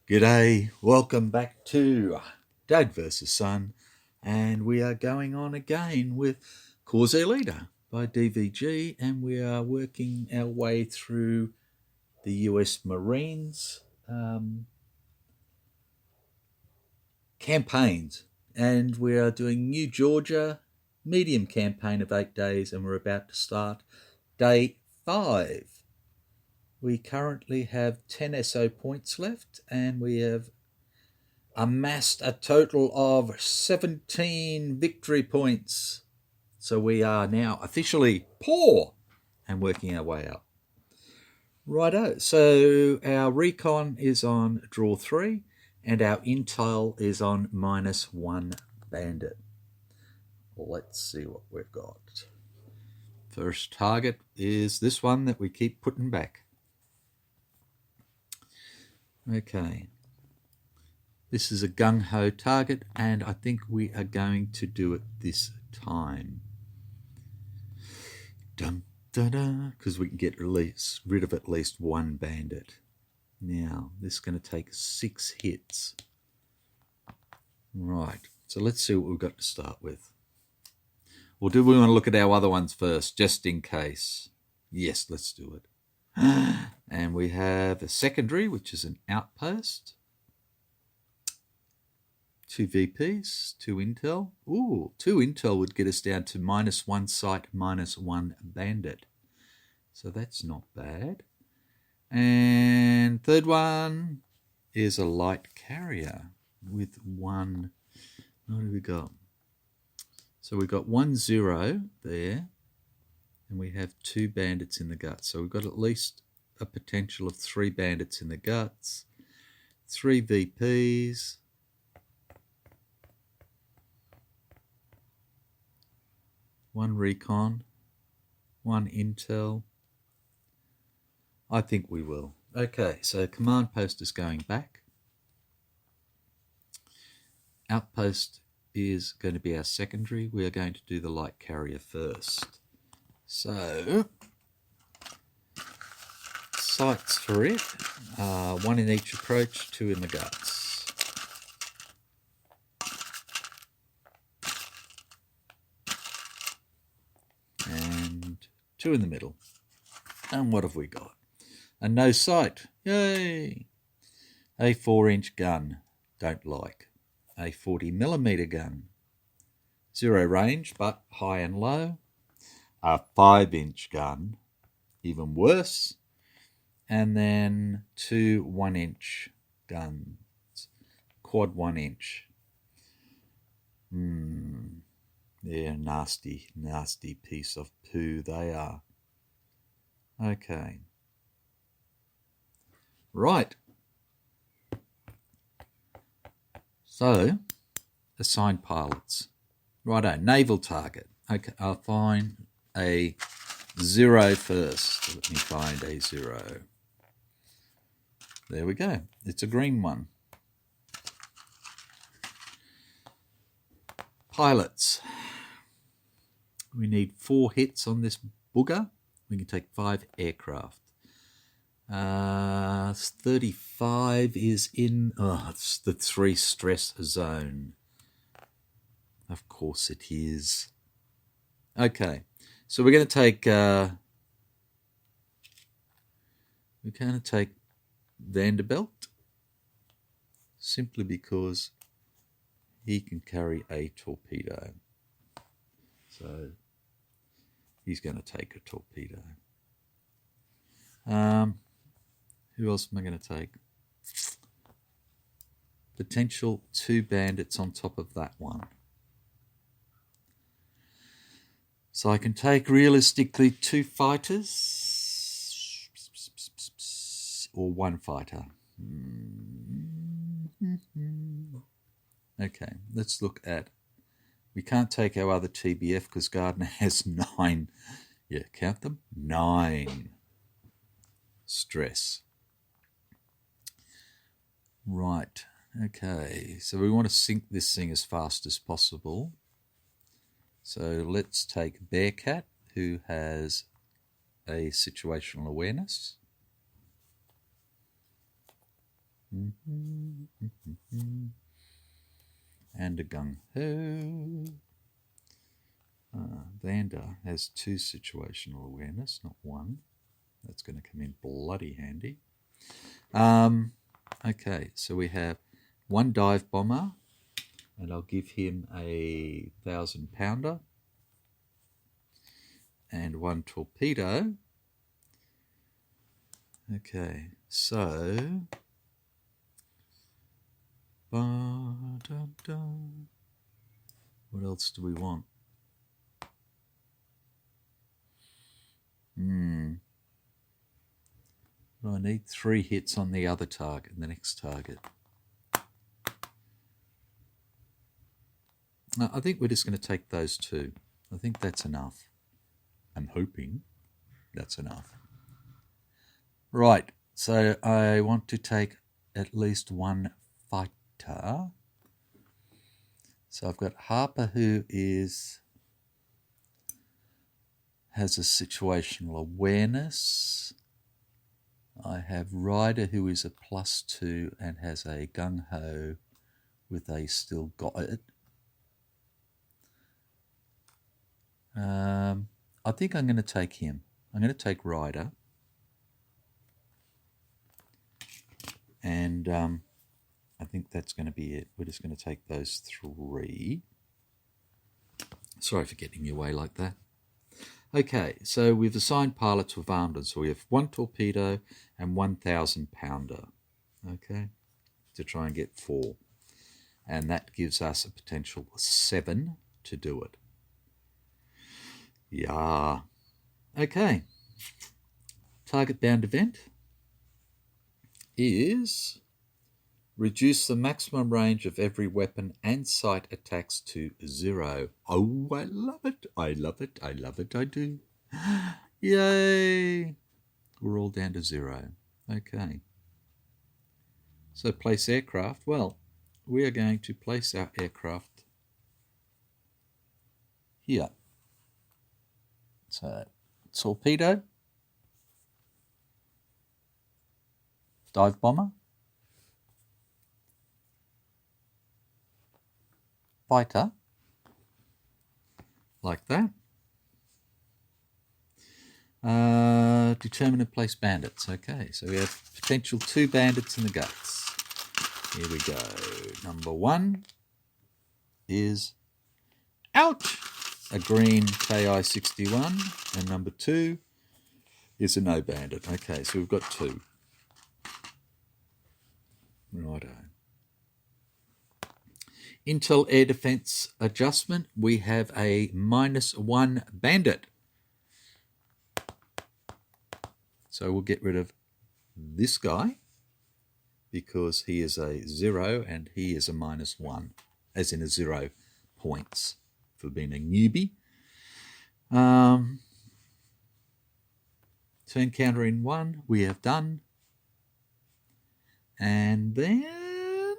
G'day, welcome back to Dad vs Son, and we are going on again with Corsair Leader by DVG, and we are working our way through the US Marines campaigns, and we are doing New Georgia medium campaign of 8 days, and we're about to start day 5. We currently have 10 SO points left, and we have amassed a total of 17 victory points. So we are now officially poor and working our way up. Righto, so our recon is on draw 3 and our intel is on -1 bandit. Let's see what we've got. First target is this one that we keep putting back. Okay. This is a gung-ho target, and I think we are going to do it this time. Because we can get rid of at least one bandit. Now, this is going to take 6 hits. Right, so let's see what we've got to start with. Or do we want to look at our other ones first, just in case? Yes, let's do it. And we have a secondary, which is an outpost. 2 VPs, 2 intel. Ooh, 2 intel would get us down to -1 sight, -1 bandit. So that's not bad. And third one is a light carrier with 1. What do we got? So we've got 1 0 there, and we have 2 bandits in the guts. So we've got at least a potential of 3 bandits in the guts, 3 VPs, 1 recon, 1 intel. I think we will. Okay, so command post is going back. Outpost is going to be our secondary. We are going to do the light carrier first. So, sights for it, 1 in each approach, 2 in the guts. And 2 in the middle. And what have we got? A no sight. Yay! A 4-inch gun. Don't like. A 40mm gun. 0 range, but high and low. A 5-inch gun. Even worse. And then 2 1-inch guns. Quad 1-inch. Yeah, nasty, nasty piece of poo they are. Okay. Right. So, assign pilots. Righto, naval target. Okay, I'll find a 0 first. Let me find a 0. There we go. It's a green one. Pilots. We need 4 hits on this booger. We can take 5 aircraft. 35 is in it's the 3 stress zone. Of course it is. Okay, so we're going to take Vanderbilt, simply because he can carry a torpedo. So he's going to take a torpedo. Who else am I going to take? Potential 2 bandits on top of that one. So I can take realistically 2 fighters or 1 fighter. Okay, let's look at. We can't take our other TBF because Gardner has 9. Yeah, count them. 9 stress. Right, okay, so we want to sink this thing as fast as possible. So let's take Bearcat, who has a situational awareness. And a gung-ho. Vander has 2 situational awareness, not 1. That's going to come in bloody handy. Okay, so we have 1 dive bomber, and I'll give him a 1,000-pounder, and 1 torpedo. Okay, so what else do we want? Well, I need 3 hits on the other target, the next target. I think we're just going to take those 2. I think that's enough. I'm hoping that's enough. Right, so I want to take at least 1 fighter. So I've got Harper, who has a situational awareness. I have Ryder, who is a +2 and has a gung-ho with a still got it. I think I'm going to take him. I'm going to take Ryder. And I think that's going to be it. We're just going to take those 3. Sorry for getting you away like that. Okay, so we've assigned pilots with armed, so we have 1 torpedo and 1,000-pounder, okay, to try and get 4. And that gives us a potential 7 to do it. Yeah. Okay. Target bound event is reduce the maximum range of every weapon and sight attacks to 0. Oh, I love it. I love it. I love it. I do. Yay. We're all down to 0. Okay. So place aircraft. Well, we are going to place our aircraft here. So torpedo, dive bomber, fighter, like that. Determine and place bandits. Okay, so we have potential 2 bandits in the guts. Here we go. Number 1 is, ouch, a green KI-61, and number 2 is a no bandit. Okay, so we've got 2. Righto. Intel air defense adjustment, we have a -1 bandit. So we'll get rid of this guy because he is a 0 and he is a -1, as in a 0 points for being a newbie. Turn counter in 1, we have done. And then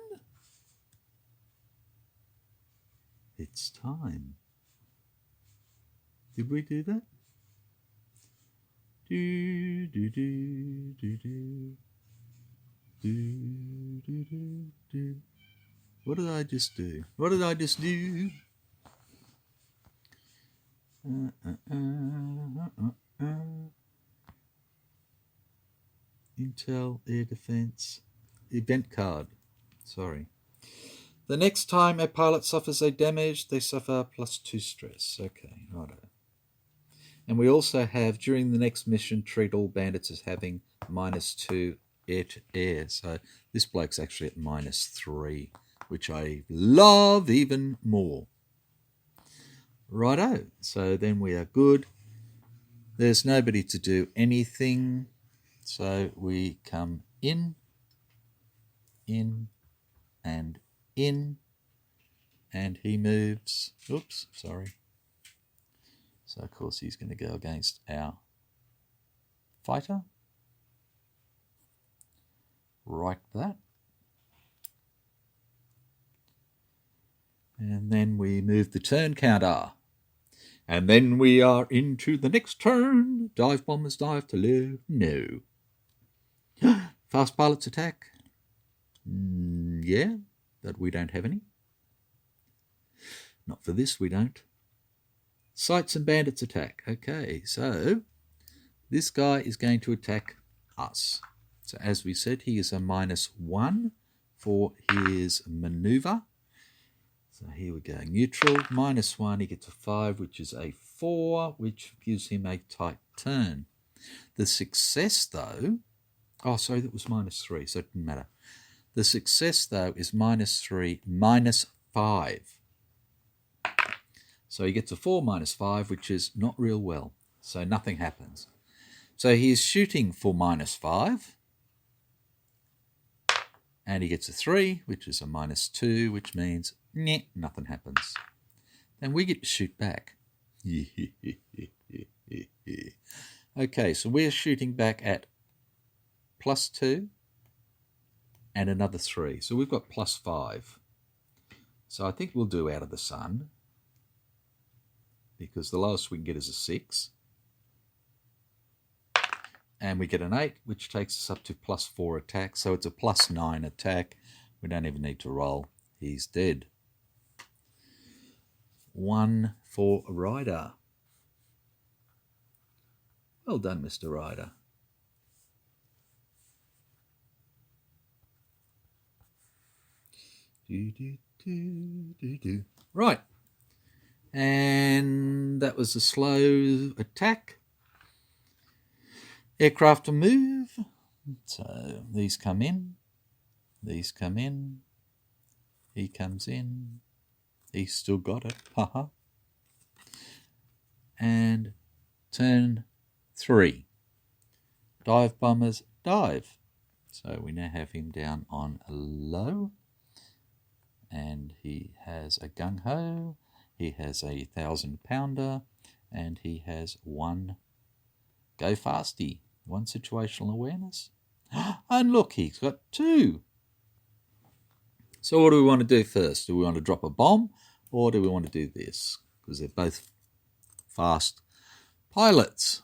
it's time. Did we do that? Do, do, do, do, do. Do, do, do, do. What did I just do? What did I just do? Intel Air Defense event card. Sorry. The next time a pilot suffers a damage, they suffer +2 stress. Okay, righto. And we also have, during the next mission, treat all bandits as having -2 air to air. So this bloke's actually at -3, which I love even more. Righto. So then we are good. There's nobody to do anything. So we come in, and in, and he moves. Oops, sorry. So, of course, he's going to go against our fighter. Like that. And then we move the turn counter. And then we are into the next turn. Dive bombers dive to low. No. Fast pilots attack. Yeah, but we don't have any. Not for this, we don't. Sights and bandits attack. Okay, so this guy is going to attack us. So as we said, he is a -1 for his maneuver. So here we go. Neutral, -1, he gets a 5, which is a 4, which gives him a tight turn. The success, though... Oh, sorry, that was -3, so it didn't matter. The success, though, is -3, -5. So he gets a 4 -5, which is not real well. So nothing happens. So he is shooting for -5. And he gets a 3, which is a -2, which means nothing happens. Then we get to shoot back. Okay, so we're shooting back at +2 and another 3. So we've got +5. So I think we'll do Out of the Sun, because the lowest we can get is a 6. And we get an 8, which takes us up to +4 attack. So it's a +9 attack. We don't even need to roll. He's dead. 1 for Ryder. Well done, Mr. Ryder. Right. And that was a slow attack. Aircraft to move. So these come in. These come in. He comes in. He's still got it. Haha. And turn 3. Dive bombers dive. So we now have him down on low. And he has a gung-ho. He has a 1,000-pounder. And he has 1 go fasty. 1 situational awareness. And look, he's got 2. So what do we want to do first? Do we want to drop a bomb, or do we want to do this? Because they're both fast pilots.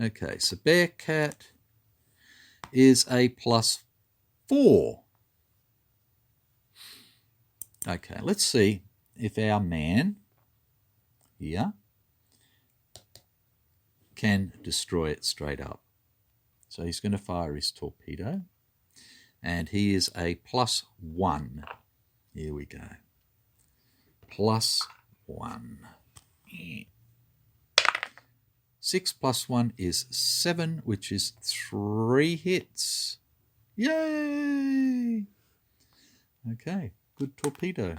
Okay, so Bearcat is a +4. Okay, let's see if our man here can destroy it straight up. So he's going to fire his torpedo, and he is a +1. Here we go. +1. 6 + 1 is 7, which is 3 hits. Yay! Okay, good torpedo.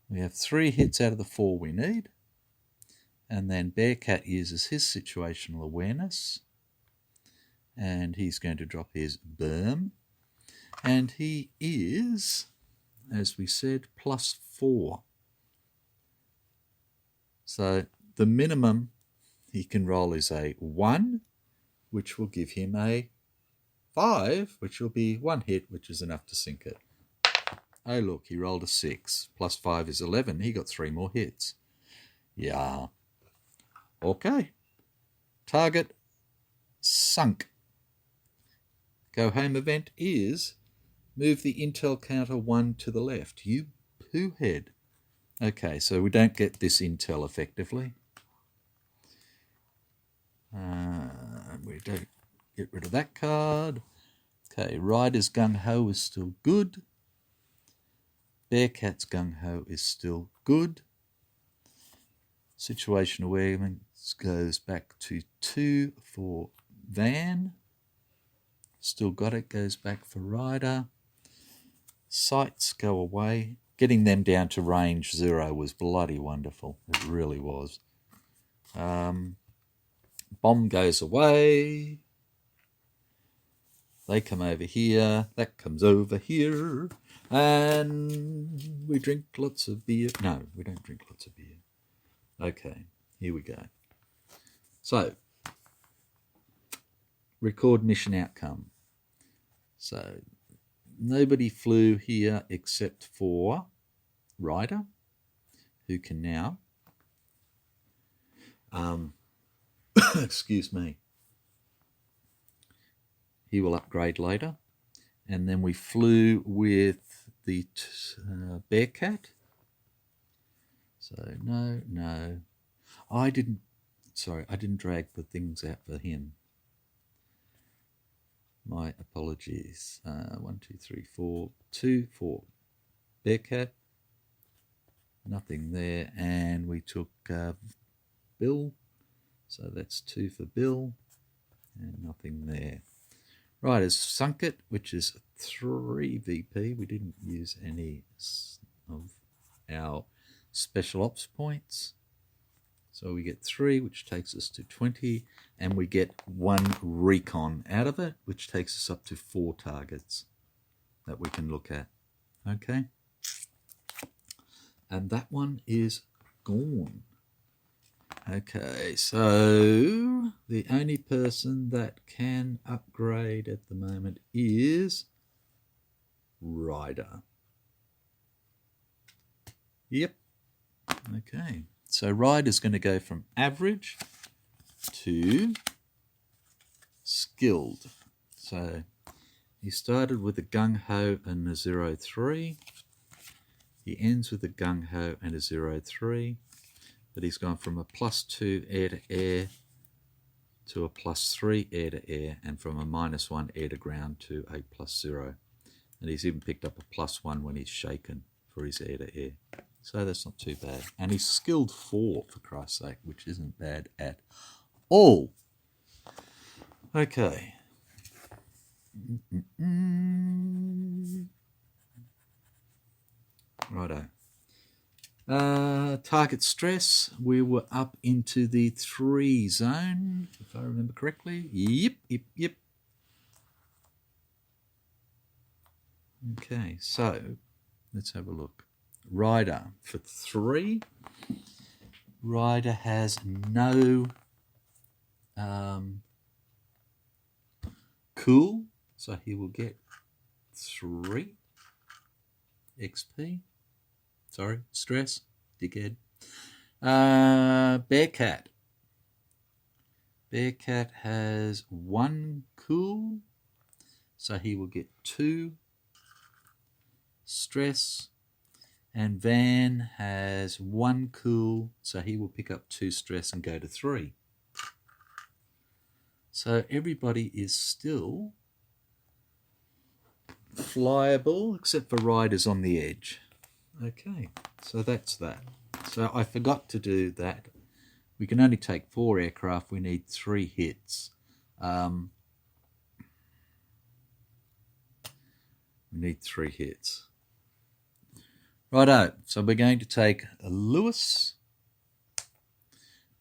We have 3 hits out of the 4 we need. And then Bearcat uses his situational awareness. And he's going to drop his berm. And he is, as we said, +4. So the minimum he can roll is a 1, which will give him a 5, which will be 1 hit, which is enough to sink it. Oh, look, he rolled a 6. +5 is 11. He got 3 more hits. Yeah. Okay. Target sunk. Go home event is move the intel counter 1 to the left. You poo head. Okay, so we don't get this intel effectively. We don't get rid of that card. Okay, Ryder's gung-ho is still good. Bearcat's gung-ho is still good. Situation awareness goes back to 2 for Van. Still got it, goes back for Ryder. Sights go away. Getting them down to range 0 was bloody wonderful. It really was. Bomb goes away. They come over here. That comes over here. And we drink lots of beer. No, we don't drink lots of beer. Okay, here we go. So, record mission outcome. So, nobody flew here except for Ryder, who can now, excuse me, he will upgrade later. And then we flew with the Bearcat. So no. I didn't drag the things out for him. My apologies. 1, 2, 3, 4, 2, 4. Bearcat. Nothing there. And we took Bill. So that's 2 for Bill. And nothing there. Right, it's sunk it, which is 3 VP. We didn't use any of our special ops points. So we get 3, which takes us to 20, and we get 1 recon out of it, which takes us up to 4 targets that we can look at. Okay. And that one is gone. Okay, so the only person that can upgrade at the moment is Ryder. Yep. Okay, so Ryder's going to go from average to skilled. So he started with a gung-ho and a 0-3. He ends with a gung-ho and a 0-3. But he's gone from a +2 air-to-air to a +3 air-to-air, and from a -1 air-to-ground to a +0. And he's even picked up a +1 when he's shaken for his air-to-air. So that's not too bad. And he's skilled 4, for Christ's sake, which isn't bad at all. Okay. Righto. Target stress, we were up into the 3 zone, if I remember correctly. Yep. Okay, so let's have a look. Ryder for 3. Ryder has no cool, so he will get 3 XP. Sorry, stress, dickhead. Bearcat. Bearcat has 1 cool, so he will get 2 stress. And Van has 1 cool, so he will pick up 2 stress and go to 3. So everybody is still flyable, except for Riders on the edge. Okay, so that's that. So I forgot to do that. We can only take 4 aircraft. We need 3 hits. We need 3 hits. Righto, so we're going to take a Lewis,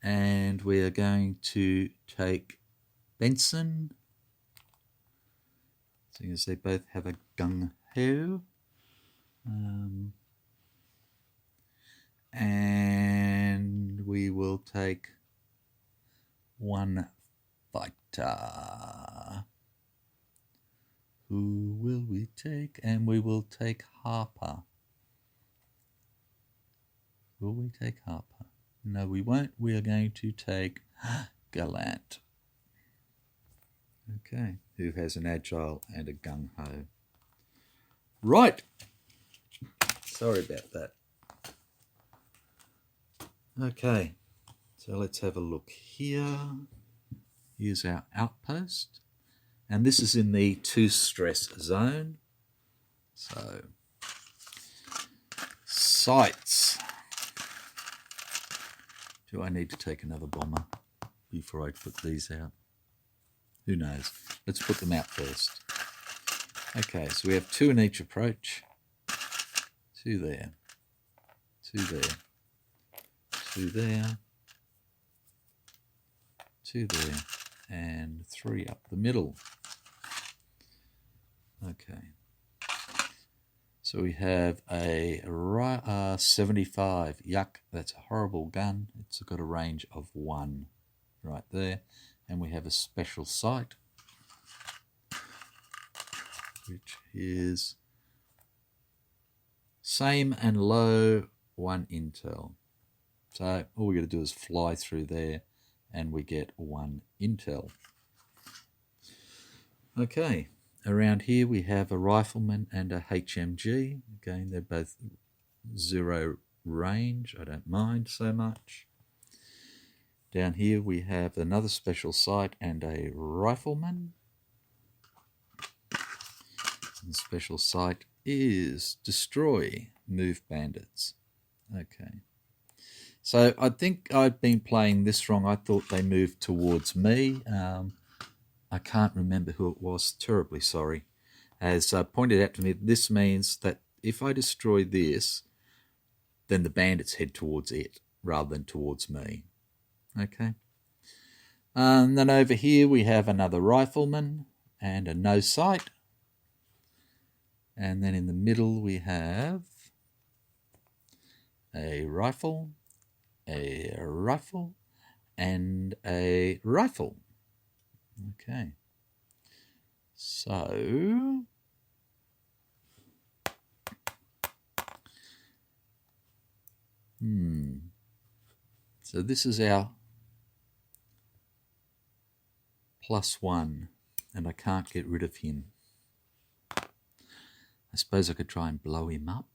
and we are going to take Benson, seeing as they both have a gung-ho. And we will take 1 fighter. Who will we take? And we will take Harper. Will we take Harper? No, we won't. We are going to take Gallant. Okay, who has an agile and a gung-ho. Right. Sorry about that. Okay, so let's have a look here. Here's our outpost. And this is in the 2 stress zone. So, sights. Do I need to take another bomber before I put these out? Who knows? Let's put them out first. Okay, so we have 2 in each approach. 2 there. 2 there. 2 there. 2 there. And 3 up the middle. Okay. So we have a 75. Yuck, that's a horrible gun. It's got a range of 1 right there. And we have a special sight, which is same and low, 1 intel. So all we got to do is fly through there and we get 1 intel. Okay, Around here we have a rifleman and a HMG. Again, they're both 0 range. I don't mind so much. Down here we have another special sight and a rifleman. And the special sight is destroy, move bandits. Okay. So I think I've been playing this wrong. I thought they moved towards me. I can't remember who it was. Terribly sorry. As pointed out to me, this means that if I destroy this, then the bandits head towards it rather than towards me. Okay. And then over here we have another rifleman and a no sight. And then in the middle we have a rifle, and a rifle. Okay. So so this is our +1, and I can't get rid of him. I suppose I could try and blow him up.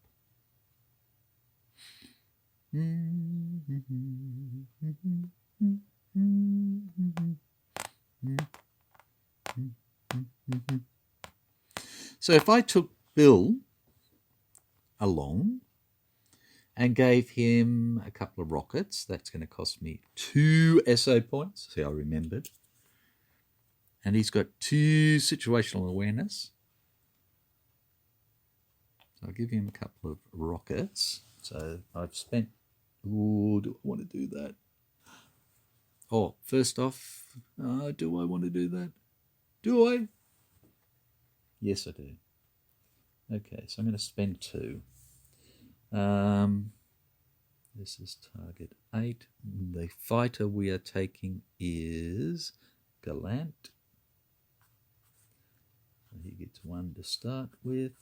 So if I took Bill along and gave him a couple of rockets, that's going to cost me 2 SO points. See, I remembered. And he's got 2 situational awareness. So I'll give him a couple of rockets. So I've spent... Ooh, do I want to do that? Oh, first off, do I want to do that? Do I? Yes, I do. Okay, so I'm going to spend 2. This is target 8. The fighter we are taking is Gallant. So he gets 1 to start with.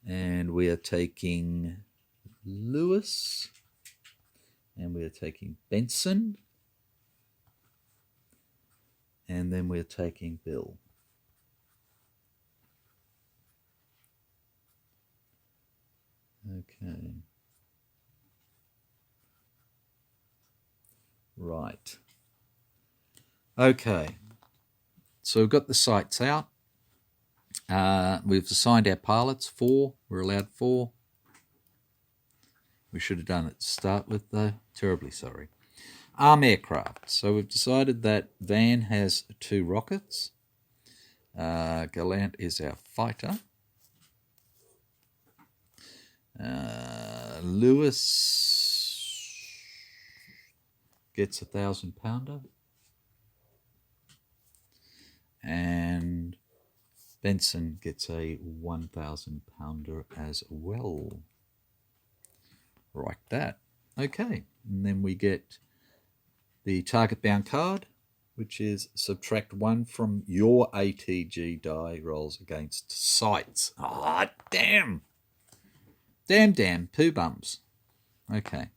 And we are taking Lewis. And we are taking Benson. And then we're taking Bill. Okay. Right. Okay. So we've got the sights out. We've assigned our pilots 4. We're allowed 4. We should have done it to start with, though. Terribly sorry. Arm aircraft. So we've decided that Van has 2 rockets. Gallant is our fighter. Lewis gets a 1,000-pounder. And Benson gets a 1,000-pounder as well. Like that. Okay. And then we get the target bound card, which is subtract 1 from your ATG die rolls against sights. Ah, damn. Damn, poo bums. Okay.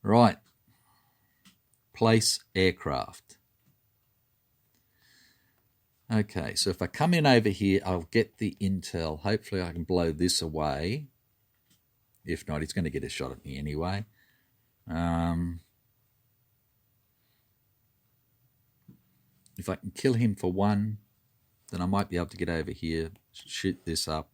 Right. Place aircraft. Okay, so if I come in over here, I'll get the intel. Hopefully I can blow this away. If not, he's going to get a shot at me anyway. If I can kill him for 1, then I might be able to get over here, shoot this up.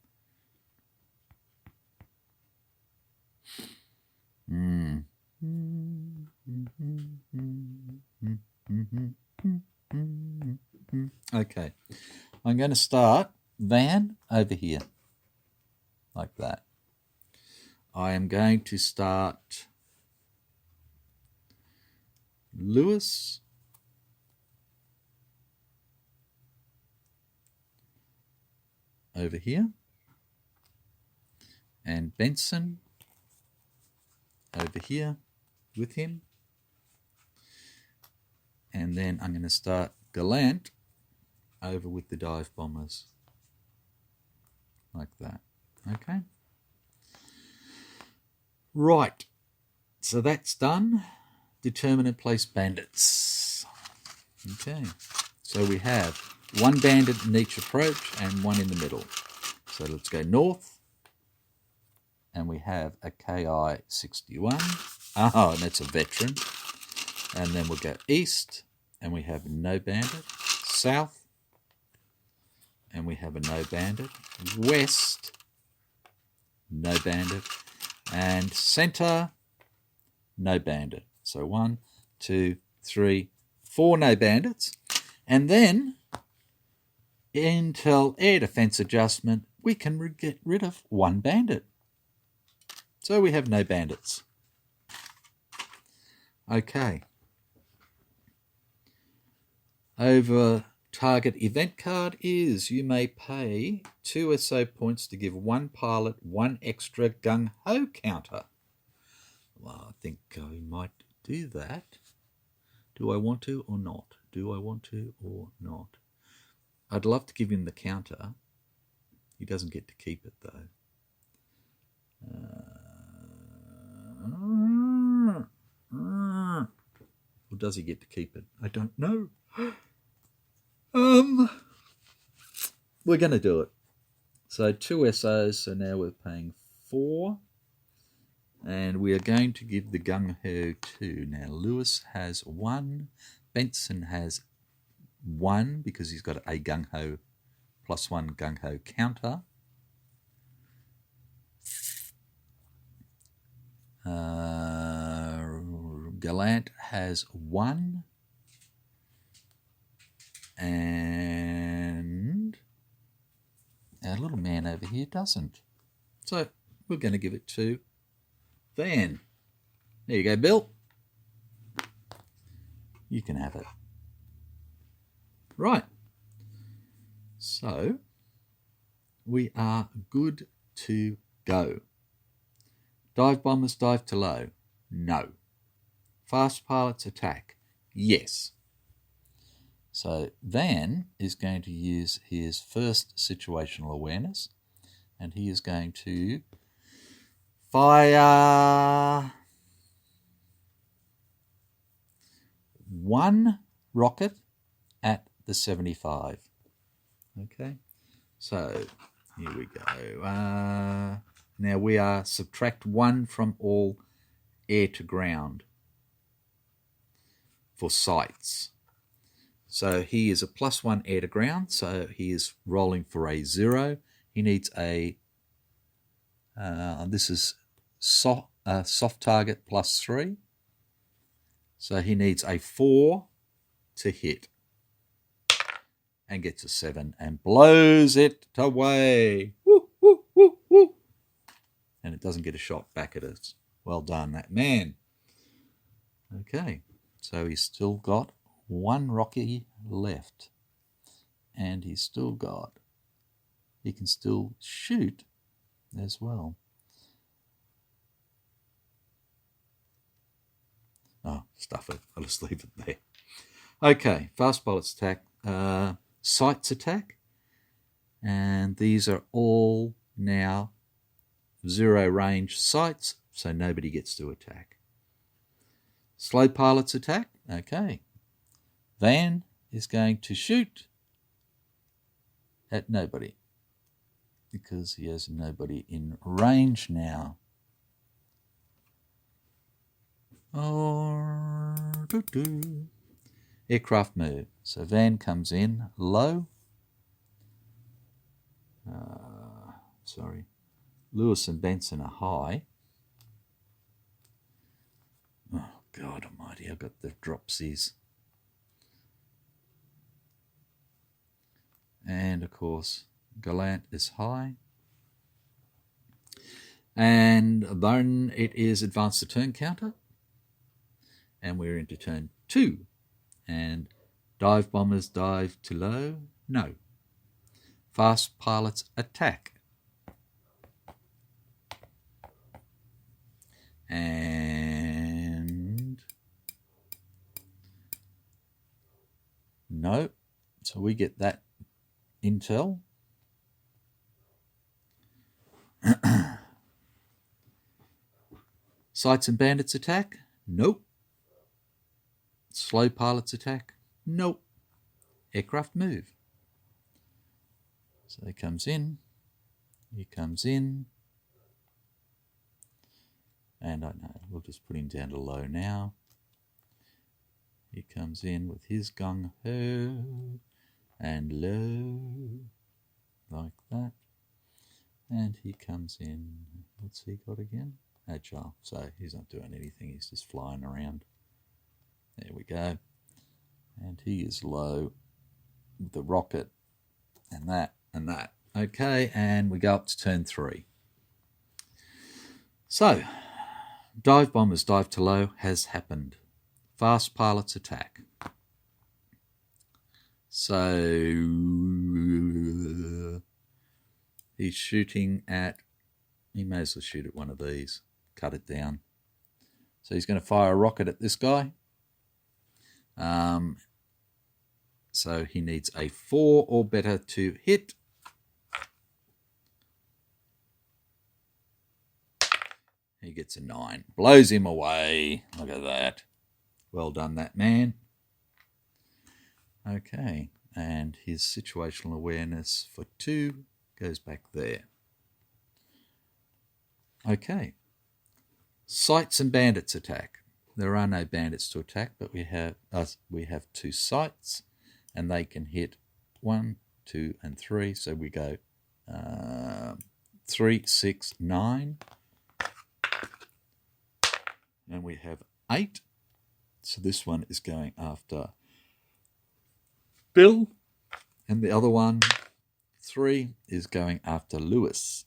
Okay, I'm going to start Van over here, like that. I am going to start Lewis over here, and Benson over here with him, and then I'm going to start Gallant over with the dive bombers, like that. Okay. Right. So that's done. Determine and place bandits. Okay. So we have one bandit in each approach and one in the middle. So let's go north. And we have a KI 61. Oh, and that's a veteran. And then we'll go east, and we have no bandit. South, and we have a no bandit. West, no bandit. And centre, no bandit. So 1, 2, 3, 4 no bandits. And then, Intel air defence adjustment, we can get rid of one bandit. So we have no bandits. Okay. Over target event card is you may pay 2 SO points to give one pilot 1 extra gung-ho counter. Well, I think I might do that. Do I want to or not? Do I want to or not? I'd love to give him the counter. He doesn't get to keep it though. Or does he get to keep it? I don't know. We're going to do it. So 2 SOs, so now we're paying 4. And we are going to give the gung-ho 2. Now Lewis has 1. Benson has 1 because he's got a gung-ho +1 gung-ho counter. Gallant has 1. And our little man over here doesn't. So we're going to give it to Van. There you go, Bill. You can have it. Right. So we are good to go. Dive bombers dive to low? No. Fast pilots attack? Yes. So Van is going to use his first situational awareness, and he is going to fire 1 rocket at the 75. Okay, so here we go. Now we are subtract 1 from all air to ground for sights. So he is a +1 air to ground, so he is rolling for a 0. He needs a, this is soft target +3. So he needs a 4 to hit. And gets a 7 and blows it away. Woo, woo, woo, woo. And it doesn't get a shot back at us. Well done, that man. Okay, so he's still got 1 Rocky left, and he can still shoot as well. Oh, stuff it. I'll just leave it there. Okay, fast pilots attack, sights attack, and these are all now 0 range sights, so nobody gets to attack. Slow pilots attack, okay. Van is going to shoot at nobody because he has nobody in range now. Aircraft move. So Van comes in low. Lewis and Benson are high. Oh, God almighty, I've got the dropsies. And, of course, Gallant is high. And then it is advance the turn counter. And we're into turn 2. And dive bombers dive to low? No. Fast pilots attack. And no. So we get that intel. Sights and bandits attack? Nope. Slow pilots attack? Nope. aircraft move. So he comes in, and I know, we'll just put him down to low now. He comes in with his gung-ho and low, like that. And he comes in, what's he got again? Agile. So he's not doing anything, he's just flying around. There we go. And he is low with the rocket and that and that. Okay, and we go up to turn 3. So, dive bombers dive to low has happened. Fast pilots attack. So, he's shooting at, he may as well shoot at one of these, cut it down. So he's going to fire a rocket at this guy. So he needs a 4 or better to hit. He gets a 9. Blows him away. Look at that. Well done, that man. Okay. And his situational awareness for 2 goes back there. Okay. Sights and bandits attack. There are no bandits to attack, but we have 2 sights, and they can hit 1, 2, and 3. So we go 3, 6, 9. And we have 8. So this one is going after Bill. And the other one, 3, is going after Lewis.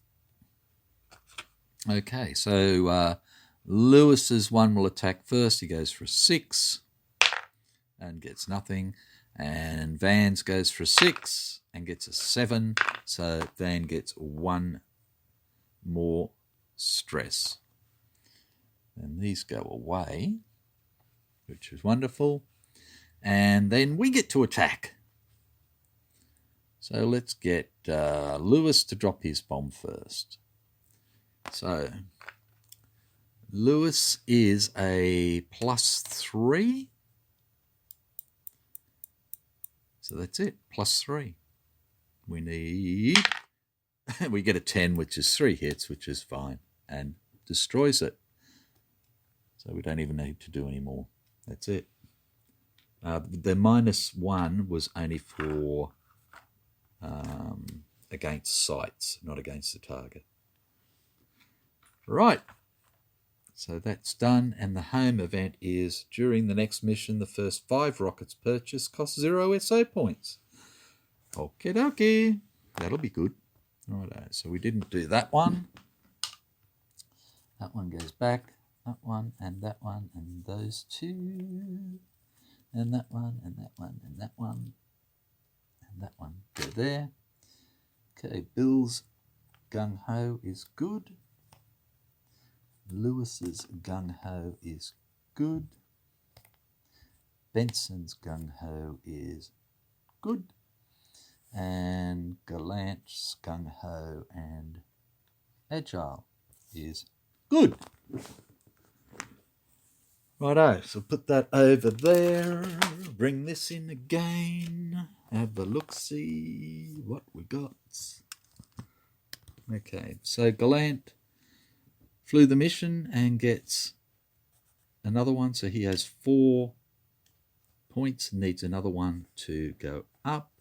Okay, so Lewis's one will attack first. He goes for a 6 and gets nothing. And Van's goes for a 6 and gets a 7. So Van gets 1 more stress. And these go away, which is wonderful. And then we get to attack. So let's get Lewis to drop his bomb first. So Lewis is a +3. So that's it, +3. We need, we get a 10, which is 3 hits, which is fine, and destroys it. So we don't even need to do any more. That's it. The -1 was only for against sights, not against the target. Right. So that's done, and the home event is during the next mission, the first 5 rockets purchased cost 0 SO points. Okie dokie. That'll be good. Righto. So we didn't do that one. That one goes back. That one, and those 2. And that one, and that one, and that one. And that one go there. Okay, Bill's gung-ho is good. Lewis's gung-ho is good. Benson's gung-ho is good. And Gallant's gung-ho and agile is good. Righto, so put that over there. Bring this in again. Have a look-see what we got. Okay, so Gallant flew the mission and gets another one. So he has 4 points, needs another one to go up.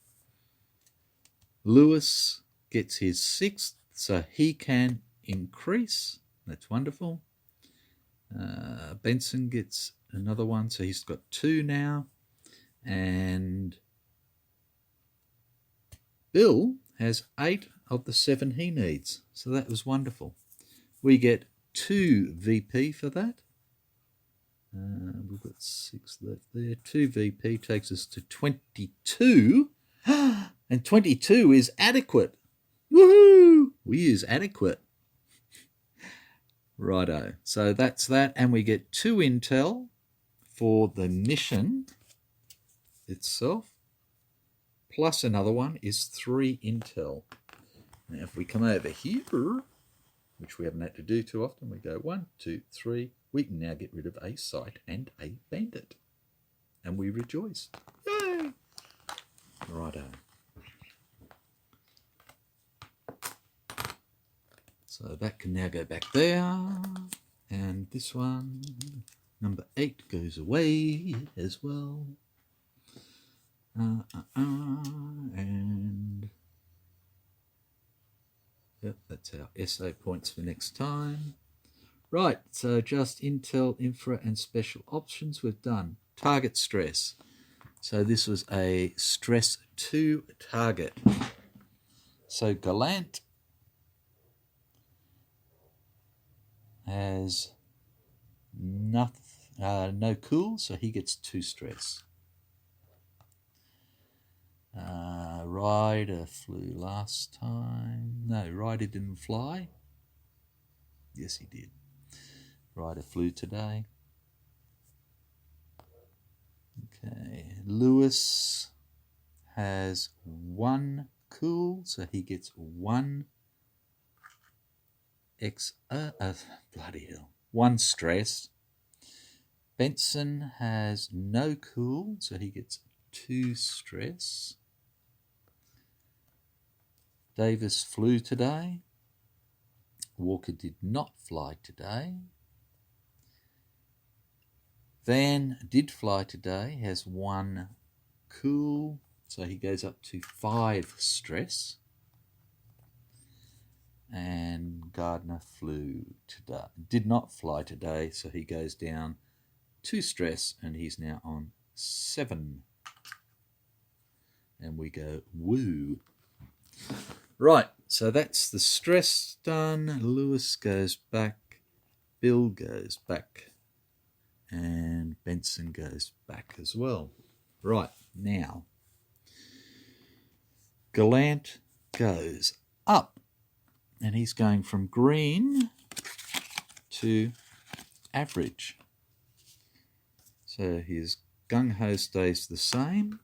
Lewis gets his 6th, so he can increase. That's wonderful. Benson gets another one, so he's got 2 now. And Bill has 8 of the 7 he needs. So that was wonderful. We get 2 VP for that. We've got 6 left there. 2 VP takes us to 22. And 22 is adequate. Woohoo! We use adequate. Righto. So that's that. And we get 2 intel for the mission itself. Plus another one is 3 intel. Now if we come over here, which we haven't had to do too often, we go 1, 2, 3. We can now get rid of a sight and a bandit. And we rejoice. Yay! Righto. So that can now go back there. And this one, number 8, goes away as well. And yep, that's our SA points for next time. Right, so just Intel, Infra, and Special Options we've done. Target stress. So this was a stress 2 target. So Gallant has no cool, so he gets 2 stress. Ryder flew last time. No, Ryder didn't fly. Yes, he did. Ryder flew today. Okay, Lewis has 1 cool, so he gets 1 bloody hell, 1 stress. Benson has no cool, so he gets 2 stress. Davis flew today. Walker did not fly today. Van did fly today, has 1 cool, so he goes up to 5 stress. And Gardner flew today, did not fly today, so he goes down 2 stress, and he's now on 7. And we go woo. Right, so that's the stress done. Lewis goes back, Bill goes back, and Benson goes back as well. Right, now Gallant goes up, and he's going from green to average. So his gung-ho stays the same.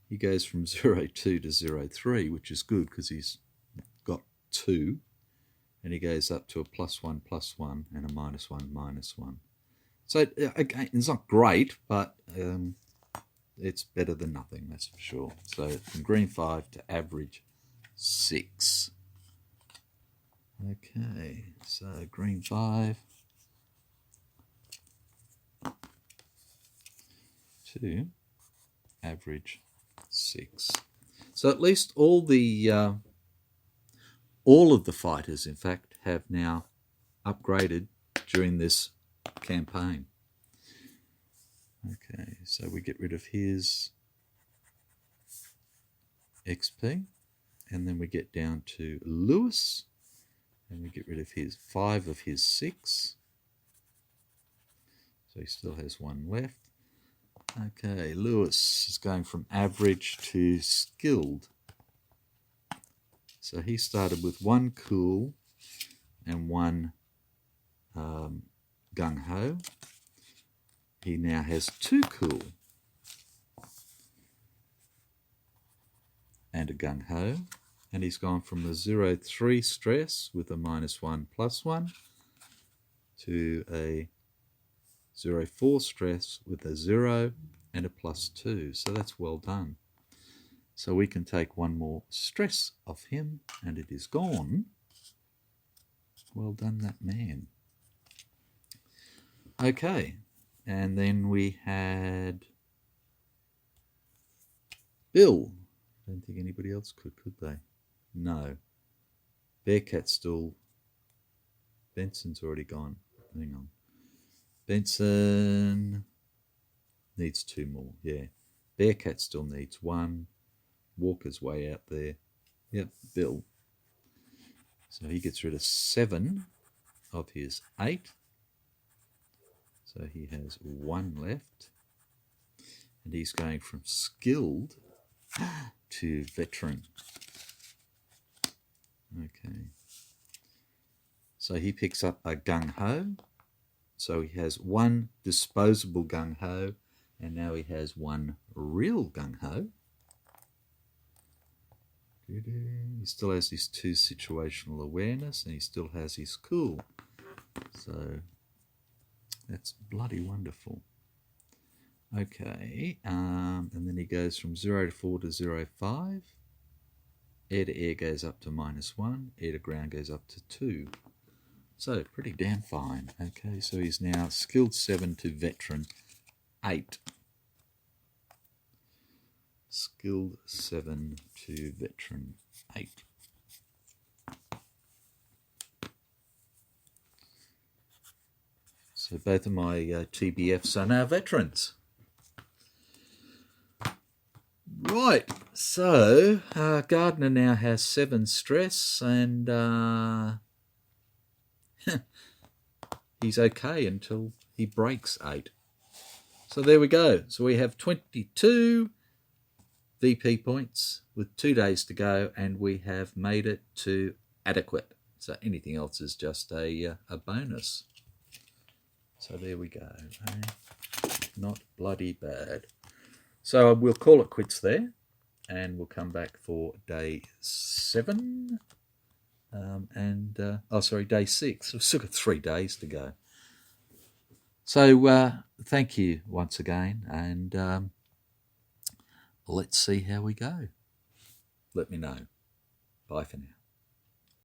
He goes from 0.2 to 0.3, which is good because he's got 2. And he goes up to a +1, +1, and a -1, -1. So, again, it's not great, but it's better than nothing, that's for sure. So from green 5 to average 6. Okay, so green 5 to average 6. So at least all of the fighters, in fact, have now upgraded during this campaign. Okay, so we get rid of his XP, and then we get down to Lewis, and we get rid of his 5 of his 6. So he still has 1 left. Okay, Lewis is going from average to skilled. So he started with 1 cool and 1 gung-ho. He now has 2 cool and a gung-ho. And he's gone from a 0.3 stress with a -1, +1 to a 0.4 stress with a 0 and a +2. So that's well done. So we can take 1 more stress off him, and it is gone. Well done, that man. Okay, and then we had Bill. I don't think anybody else could they? No. Bearcat still. Benson's already gone. Hang on. Benson needs 2 more. Yeah. Bearcat still needs 1. Walker's way out there. Yep, Bill. So he gets rid of 7 of his 8. So he has 1 left. And he's going from skilled to veteran. Okay. So he picks up a gung-ho. So he has 1 disposable gung-ho, and now he has 1 real gung-ho. He still has his 2 situational awareness, and he still has his cool. So that's bloody wonderful. Okay, and then he goes from 0 to 4 to 0, 5. Air to air goes up to -1. Air to ground goes up to 2. So pretty damn fine. Okay, so he's now skilled 7 to veteran 8. Skilled 7 to veteran 8. So both of my TBFs are now veterans. Right, so Gardner now has 7 stress, and he's okay until he breaks 8. So there we go. So we have 22 VP points with 2 days to go, and we have made it to adequate. So anything else is just a bonus. So there we go. Not bloody bad. So we'll call it quits there, and we'll come back for day 7. Day 6. We've still got 3 days to go. So thank you once again, and let's see how we go. Let me know. Bye for now.